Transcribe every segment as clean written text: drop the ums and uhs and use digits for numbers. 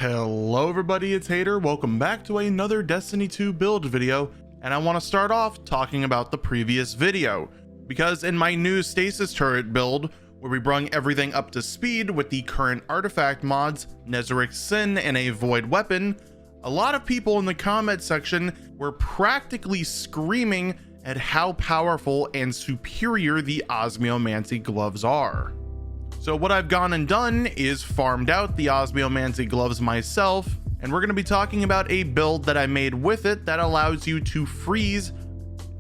Hello everybody, it's Hater. Welcome back to another Destiny 2 build video, and I want to start off talking about the previous video, because in my new Stasis turret build, where we brung everything up to speed with the current artifact mods, Nezaric's Sin and a Void Weapon, a lot of people in the comment section were practically screaming at how powerful and superior the Osmiomancy Gloves are. So what I've gone and done is farmed out the Osmiomancy Gloves myself, and we're going to be talking about a build that I made with it that allows you to freeze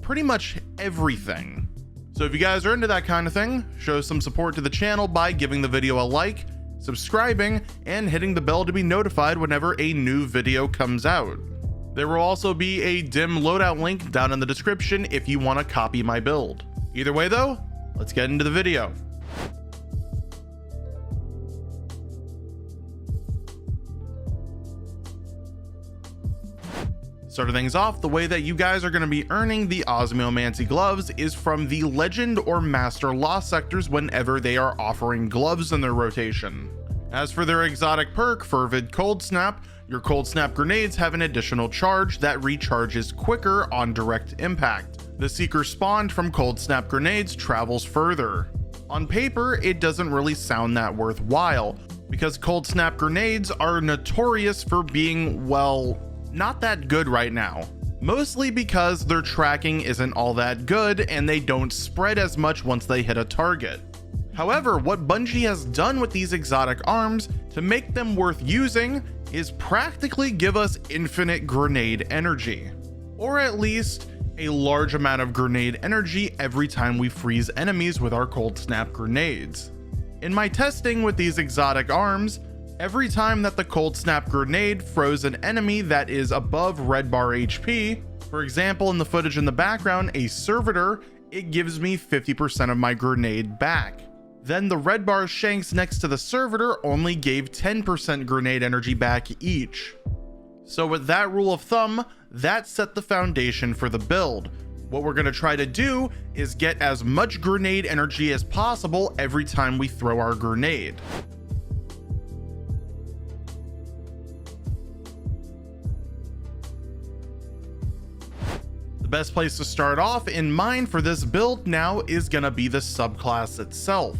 pretty much everything. So if you guys are into that kind of thing, show some support to the channel by giving the video a like, subscribing, and hitting the bell to be notified whenever a new video comes out. There will also be a dim loadout link down in the description if you want to copy my build. Either way though, let's get into the video. Starting things off, the way that you guys are going to be earning the Osmiomancy Gloves is from the Legend or Master Lost sectors whenever they are offering gloves in their rotation. As for their exotic perk, Fervid Coldsnap, your Coldsnap grenades have an additional charge that recharges quicker on direct impact. The Seeker spawned from Coldsnap grenades travels further. On paper, it doesn't really sound that worthwhile, because Coldsnap grenades are notorious for being, well, not that good right now, mostly because their tracking isn't all that good and they don't spread as much once they hit a target. However, what Bungie has done with these exotic arms to make them worth using is practically give us infinite grenade energy, or at least a large amount of grenade energy every time we freeze enemies with our Coldsnap grenades. In my testing with these exotic arms, every time that the Coldsnap grenade froze an enemy that is above red bar HP, for example in the footage in the background, a servitor, it gives me 50% of my grenade back. Then the red bar shanks next to the servitor only gave 10% grenade energy back each. So with that rule of thumb, that set the foundation for the build. What we're going to try to do is get as much grenade energy as possible every time we throw our grenade. The best place to start off in mind for this build now is going to be the subclass itself.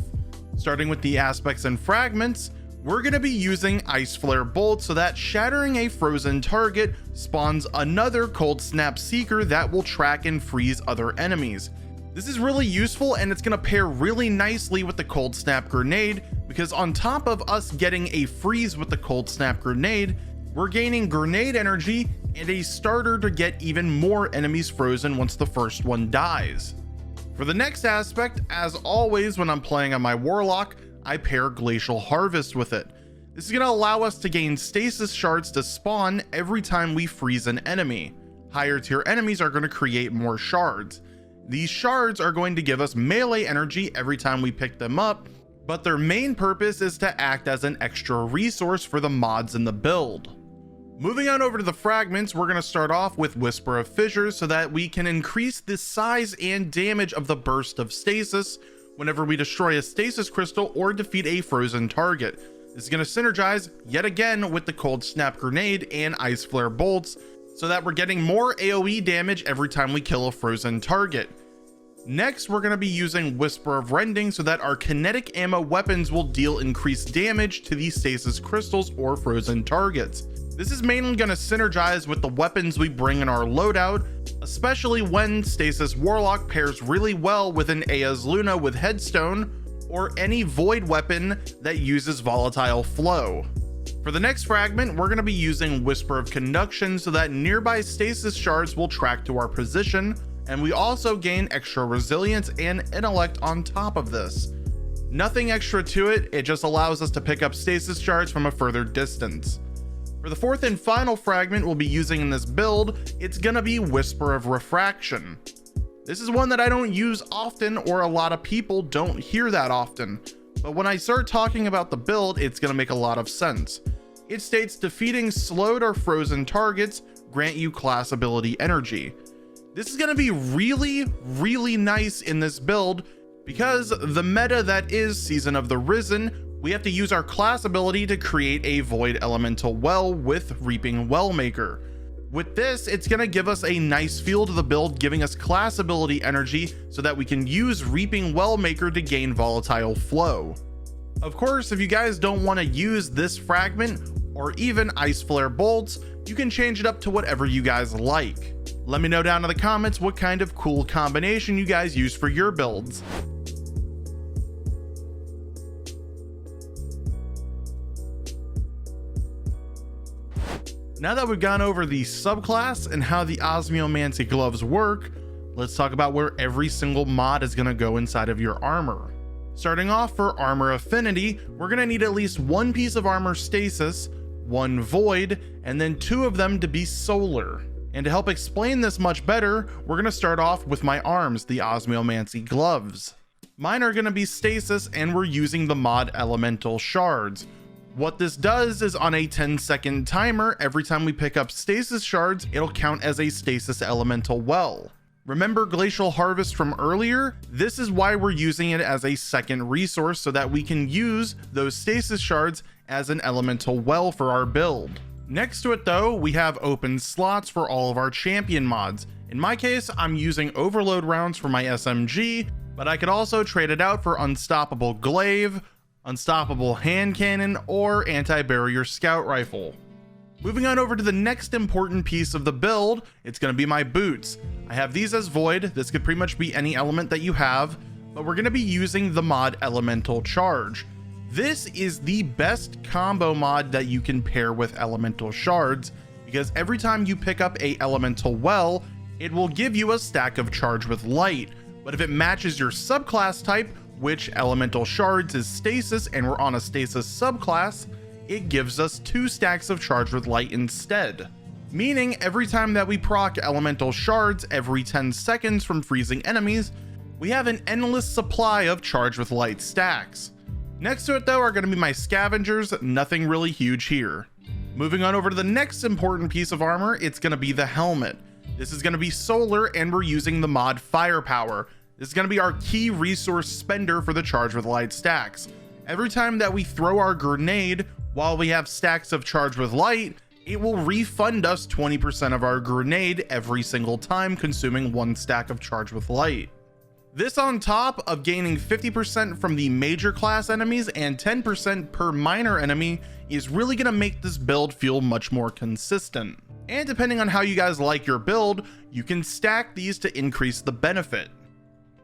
Starting with the aspects and fragments, we're going to be using Ice Flare Bolt so that shattering a frozen target spawns another Coldsnap Seeker that will track and freeze other enemies. This is really useful and it's going to pair really nicely with the Coldsnap grenade, because on top of us getting a freeze with the Coldsnap grenade, we're gaining grenade energy and a starter to get even more enemies frozen once the first one dies. For the next aspect, as always when I'm playing on my Warlock, I pair Glacial Harvest with it. This is going to allow us to gain stasis shards to spawn every time we freeze an enemy. Higher tier enemies are going to create more shards. These shards are going to give us melee energy every time we pick them up, but their main purpose is to act as an extra resource for the mods in the build. Moving on over to the fragments, we're going to start off with Whisper of Fissures so that we can increase the size and damage of the burst of stasis whenever we destroy a stasis crystal or defeat a frozen target. This is going to synergize yet again with the Coldsnap grenade and Ice Flare bolts so that we're getting more AoE damage every time we kill a frozen target. Next, we're going to be using Whisper of Rending so that our kinetic ammo weapons will deal increased damage to these stasis crystals or frozen targets. This is mainly going to synergize with the weapons we bring in our loadout, especially when Stasis Warlock pairs really well with an Aya's Luna with Headstone, or any Void weapon that uses Volatile Flow. For the next fragment, we're going to be using Whisper of Conduction so that nearby stasis shards will track to our position, and we also gain extra resilience and intellect on top of this. Nothing extra to it, it just allows us to pick up stasis shards from a further distance. For the fourth and final fragment we'll be using in this build, it's gonna be Whisper of Refraction. This is one that I don't use often, or a lot of people don't hear that often, but when I start talking about the build, it's gonna make a lot of sense. It states defeating slowed or frozen targets grant you class ability energy. This is gonna be really nice in this build because the meta that is Season of the Risen we have to use our class ability to create a Void Elemental Well with Reaping Wellmaker. With this, it's going to give us a nice feel to the build, giving us class ability energy so that we can use Reaping Wellmaker to gain Volatile Flow. Of course, if you guys don't want to use this fragment or even Ice Flare bolts, you can change it up to whatever you guys like. Let me know down in the comments what kind of cool combination you guys use for your builds. Now that we've gone over the subclass and how the Osmiomancy Gloves work, let's talk about where every single mod is going to go inside of your armor. Starting off, for armor affinity, we're going to need at least one piece of armor stasis, one void, and then 2 of them to be solar. And to help explain this much better, we're going to start off with my arms, the Osmiomancy Gloves. Mine are going to be stasis, and we're using the mod Elemental Shards. What this does is on a 10-second timer, every time we pick up stasis shards, it'll count as a stasis elemental well. Remember Glacial Harvest from earlier? This is why we're using it as a second resource, so that we can use those stasis shards as an elemental well for our build. Next to it though, we have open slots for all of our champion mods. In my case, I'm using overload rounds for my SMG, but I could also trade it out for Unstoppable Glaive, Unstoppable Hand Cannon, or Anti-Barrier Scout Rifle. Moving on over to the next important piece of the build, it's going to be my boots. I have these as void. This could pretty much be any element that you have, but we're going to be using the mod Elemental Charge. This is the best combo mod that you can pair with Elemental Shards, because every time you pick up a Elemental Well, it will give you a stack of Charge with Light. But if it matches your subclass type, which Elemental Shards is Stasis, and we're on a Stasis subclass, it gives us 2 stacks of Charge with Light instead. Meaning every time that we proc Elemental Shards every 10 seconds from freezing enemies, we have an endless supply of Charge with Light stacks. Next to it though are going to be my scavengers, nothing really huge here. Moving on over to the next important piece of armor, it's going to be the helmet. This is going to be solar, and we're using the mod Firepower. This is going to be our key resource spender for the Charge with Light stacks. Every time that we throw our grenade while we have stacks of Charge with Light, it will refund us 20% of our grenade every single time, consuming 1 stack of Charge with Light. This on top of gaining 50% from the major class enemies and 10% per minor enemy is really going to make this build feel much more consistent. And depending on how you guys like your build, you can stack these to increase the benefit.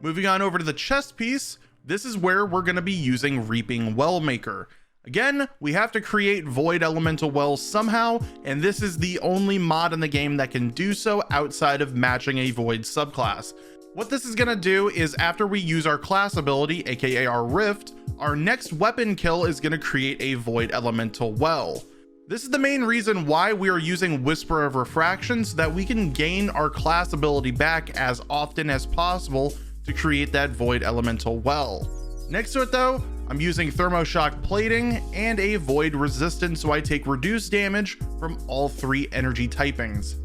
Moving on over to the chest piece, this is where we're going to be using Reaping Wellmaker. Again, we have to create Void Elemental Wells somehow, and this is the only mod in the game that can do so outside of matching a Void subclass. What this is going to do is after we use our class ability, aka our Rift, our next weapon kill is going to create a Void Elemental Well. This is the main reason why we are using Whisper of Refraction, so that we can gain our class ability back as often as possible to create that Void Elemental Well. Next to it though, I'm using Thermoshock Plating and a Void Resistance, so I take reduced damage from all 3 energy typings.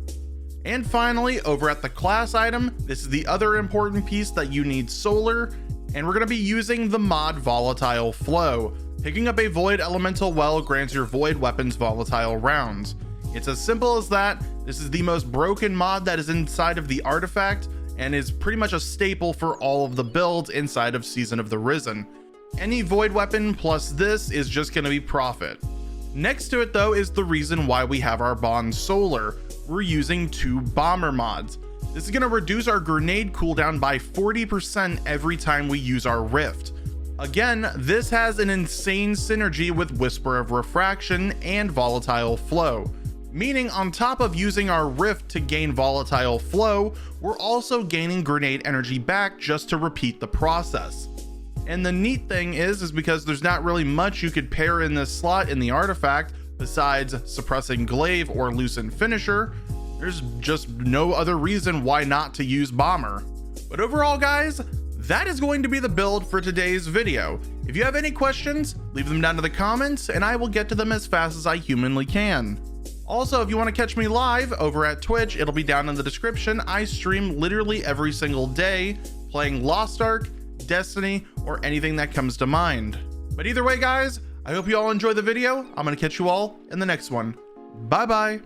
And finally, over at the class item, this is the other important piece that you need solar, and we're going to be using the mod Volatile Flow. Picking up a Void Elemental Well grants your Void weapons volatile rounds. It's as simple as that. This is the most broken mod that is inside of the artifact, and is pretty much a staple for all of the builds inside of Season of the Risen. Any Void weapon plus this is just going to be profit. Next to it though is the reason why we have our Bond Solar. We're using 2 bomber mods. This is going to reduce our grenade cooldown by 40% every time we use our Rift. Again, this has an insane synergy with Whisper of Refraction and Volatile Flow. Meaning on top of using our Rift to gain Volatile Flow, we're also gaining grenade energy back just to repeat the process. And the neat thing is because there's not really much you could pair in this slot in the artifact besides suppressing Glaive or Lucent Finisher, there's just no other reason why not to use Bomber. But overall guys, that is going to be the build for today's video. If you have any questions, leave them down in the comments and I will get to them as fast as I humanly can. Also, if you want to catch me live over at Twitch, it'll be down in the description. I stream literally every single day playing Lost Ark, Destiny, or anything that comes to mind. But either way guys, I hope you all enjoy the video. I'm going to catch you all in the next one. Bye bye.